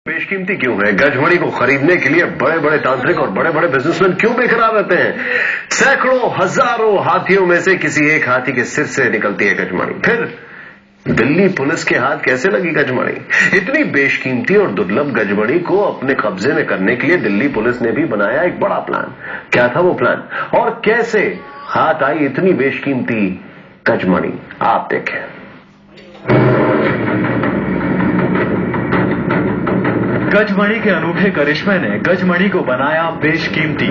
बेशकीमती क्यों है? गजमणी को खरीदने के लिए बड़े बड़े तांत्रिक और बड़े बड़े बिजनेसमैन क्यों बेकरार रहते हैं? सैकड़ों हजारों हाथियों में से किसी एक हाथी के सिर से निकलती है गजमणी। फिर दिल्ली पुलिस के हाथ कैसे लगी गजमणी? इतनी बेशकीमती और दुर्लभ गजमणी को अपने कब्जे में करने के लिए दिल्ली पुलिस ने भी बनाया एक बड़ा प्लान। क्या था वो प्लान और कैसे हाथ आई इतनी बेशकीमती गजमणी? आप देखें। गजमणी के अनूठे करिश्मे ने गजमणी को बनाया बेशकीमती।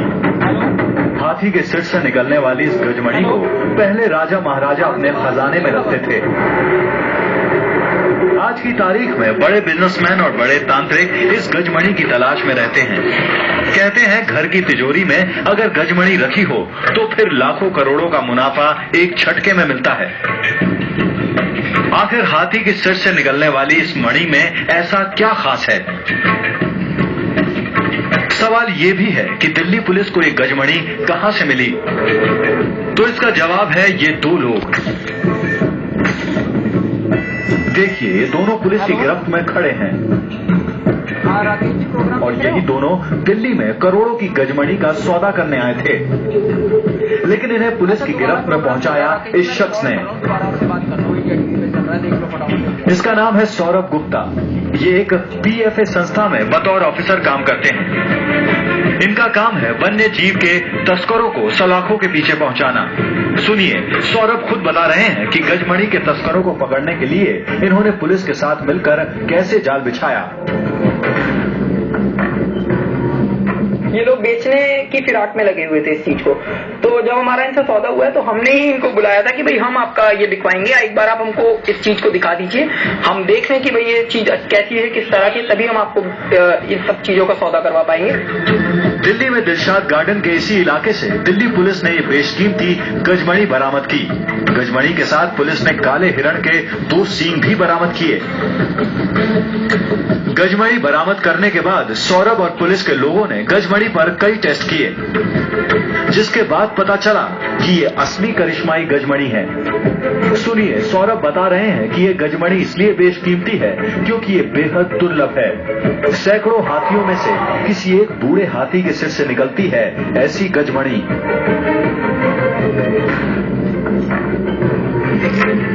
हाथी के सिर से निकलने वाली इस गजमणी को पहले राजा महाराजा अपने खजाने में रखते थे। आज की तारीख में बड़े बिजनेसमैन और बड़े तांत्रिक इस गजमणी की तलाश में रहते हैं। कहते हैं घर की तिजोरी में अगर गजमणी रखी हो तो फिर लाखों करोड़ों का मुनाफा एक झटके में मिलता है। आखिर हाथी के सिर से निकलने वाली इस मणि में ऐसा क्या खास है? सवाल ये भी है कि दिल्ली पुलिस को ये गजमणी कहां से मिली? तो इसका जवाब है ये दो लोग। देखिए, ये दोनों पुलिस की गिरफ्त में खड़े हैं और यही दोनों दिल्ली में करोड़ों की गजमणी का सौदा करने आए थे, लेकिन इन्हें पुलिस की गिरफ्त में पहुंचाया इस शख्स ने। इसका नाम है सौरभ गुप्ता। ये एक पीएफए संस्था में बतौर ऑफिसर काम करते हैं। इनका काम है वन्य जीव के तस्करों को सलाखों के पीछे पहुंचाना। सुनिए, सौरभ खुद बता रहे हैं कि गजमणी के तस्करों को पकड़ने के लिए इन्होंने पुलिस के साथ मिलकर कैसे जाल बिछाया। ये लोग बेचने की फिराक में लगे हुए थे इस चीज को। तो जब हमारा इनसे सौदा हुआ है तो हमने ही इनको बुलाया था कि भाई हम आपका ये बिकवाएंगे, एक बार आप हमको इस चीज को दिखा दीजिए, हम देख लें कि भाई ये चीज कैसी है, किस तरह की, तभी हम आपको इन सब चीजों का सौदा करवा पाएंगे। दिल्ली में दिलशाद गार्डन के इसी इलाके से दिल्ली पुलिस ने ये बेशकीमती गजमणी बरामद की। गजमणी के साथ पुलिस ने काले हिरण के 2 सींग भी बरामद किए। गजमणी बरामद करने के बाद सौरभ और पुलिस के लोगों ने गजमणी पर कई टेस्ट किए, जिसके बाद पता चला कि ये असली करिश्माई गजमणी है। सुनिए, सौरभ बता रहे हैं कि ये गजमणी इसलिए बेशकीमती है क्योंकि ये बेहद दुर्लभ है। सैकड़ों हाथियों में से किसी एक बूढ़े हाथी के सिर से निकलती है ऐसी गजमणी।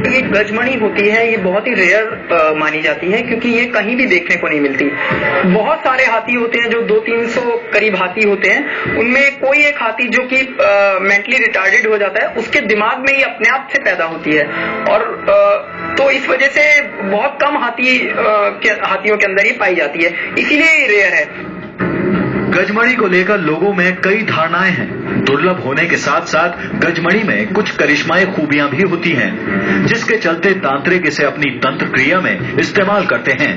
ये गजमणी होती है, ये बहुत ही रेयर मानी जाती है क्योंकि ये कहीं भी देखने को नहीं मिलती। बहुत सारे हाथी होते हैं, जो 200-300 करीब हाथी होते हैं, उनमें कोई एक हाथी जो कि मेंटली रिटार्डेड हो जाता है, उसके दिमाग में ये अपने आप से पैदा होती है और तो इस वजह से बहुत कम हाथियों के अंदर ही पाई जाती है, इसीलिए ये रेयर है। गजमणी को लेकर लोगों में कई धारणाएं हैं। दुर्लभ होने के साथ साथ गजमणी में कुछ करिश्माई खूबियां भी होती हैं, जिसके चलते तांत्रिक इसे अपनी तंत्र क्रिया में इस्तेमाल करते हैं।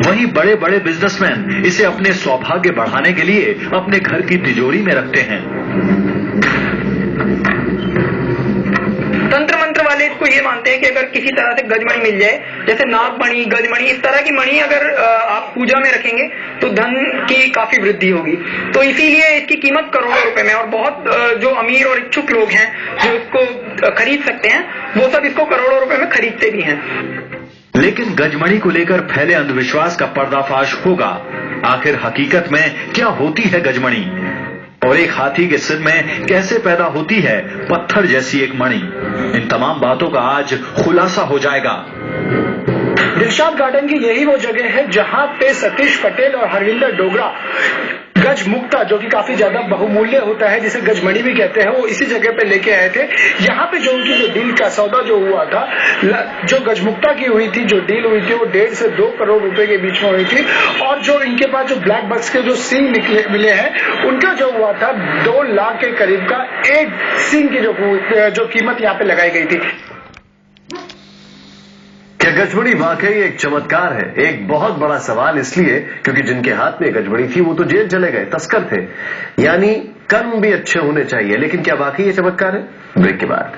वहीं बड़े बड़े बिजनेसमैन इसे अपने सौभाग्य बढ़ाने के लिए अपने घर की तिजोरी में रखते हैं। तंत्र मंत्र वाले इसको ये मानते हैं कि अगर किसी तरह से गजमणी मिल जाए, जैसे नागमणि, गजमणि, इस तरह की मणि अगर आप पूजा में रखेंगे तो धन की काफी वृद्धि होगी। तो इसीलिए इसकी कीमत करोड़ों रुपए में, और बहुत जो अमीर और इच्छुक लोग हैं जो इसको खरीद सकते हैं, वो सब इसको करोड़ों रुपए में खरीदते भी हैं। लेकिन गजमणी को लेकर फैले अंधविश्वास का पर्दाफाश होगा। आखिर हकीकत में क्या होती है गजमणी और एक हाथी के सिर में कैसे पैदा होती है पत्थर जैसी एक मणि? इन तमाम बातों का आज खुलासा हो जाएगा। दिलशाद गार्डन की यही वो जगह है जहां पे सतीश पटेल और हरविंदर डोगरा गज मुक्ता, जो कि काफी ज्यादा बहुमूल्य होता है, जिसे गजमणी भी कहते हैं, वो इसी जगह पे लेके आए थे। यहाँ पे जो उनकी जो डील का सौदा जो हुआ था, जो गजमुक्ता की हुई थी, जो डील हुई थी, वो 1.5 से 2 करोड़ रुपए के बीच में हुई थी। और जो इनके पास जो ब्लैक बक्स के जो सींग मिले हैं, उनका जो हुआ था 2 लाख के करीब का एक सींग की जो कीमत यहाँ पे लगाई गई थी। क्या गजमणी वाकई एक चमत्कार है? एक बहुत बड़ा सवाल इसलिए क्योंकि जिनके हाथ में गजमणी थी वो तो जेल चले गए, तस्कर थे। यानी कर्म भी अच्छे होने चाहिए, लेकिन क्या वाकई ये चमत्कार है? ब्रेक के बाद।